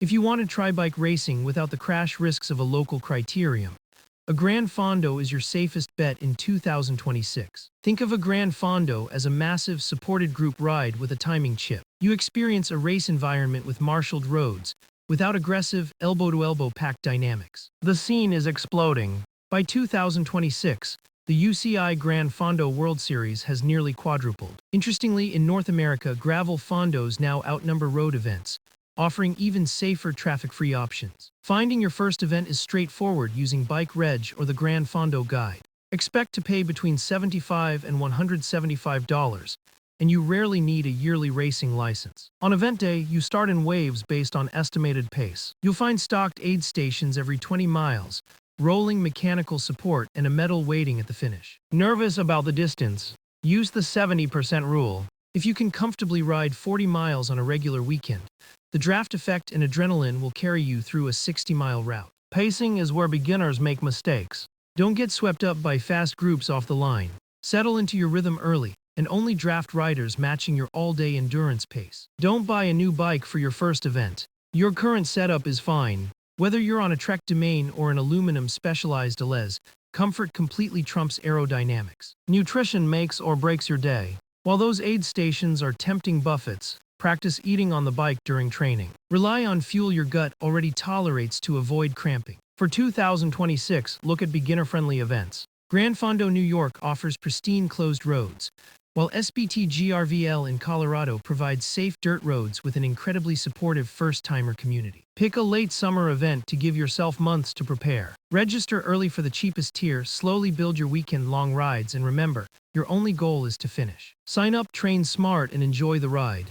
If you want to try bike racing without the crash risks of a local criterium, a Gran Fondo is your safest bet in 2026. Think of a Gran Fondo as a massive, supported group ride with a timing chip. You experience a race environment with marshaled roads, without aggressive, elbow-to-elbow pack dynamics. The scene is exploding. By 2026, the UCI Gran Fondo World Series has nearly quadrupled. Interestingly, in North America, gravel fondos now outnumber road events, offering even safer traffic-free options. Finding your first event is straightforward using Bike Reg or the Gran Fondo Guide. Expect to pay between $75 and $175, and you rarely need a yearly racing license. On event day, you start in waves based on estimated pace. You'll find stocked aid stations every 20 miles, rolling mechanical support, and a medal waiting at the finish. Nervous about the distance? Use the 70% rule. If you can comfortably ride 40 miles on a regular weekend, the draft effect and adrenaline will carry you through a 60-mile route. Pacing is where beginners make mistakes. Don't get swept up by fast groups off the line. Settle into your rhythm early, and only draft riders matching your all-day endurance pace. Don't buy a new bike for your first event. Your current setup is fine. Whether you're on a Trek Domain or an aluminum specialized Deleuze, comfort completely trumps aerodynamics. Nutrition makes or breaks your day. While those aid stations are tempting buffets, practice eating on the bike during training. Rely on fuel your gut already tolerates to avoid cramping. For 2026, look at beginner-friendly events. Gran Fondo New York offers pristine closed roads, while SBT GRVL in Colorado provides safe dirt roads with an incredibly supportive first-timer community. Pick a late summer event to give yourself months to prepare. Register early for the cheapest tier, slowly build your weekend-long rides, and remember, your only goal is to finish. Sign up, train smart, and enjoy the ride.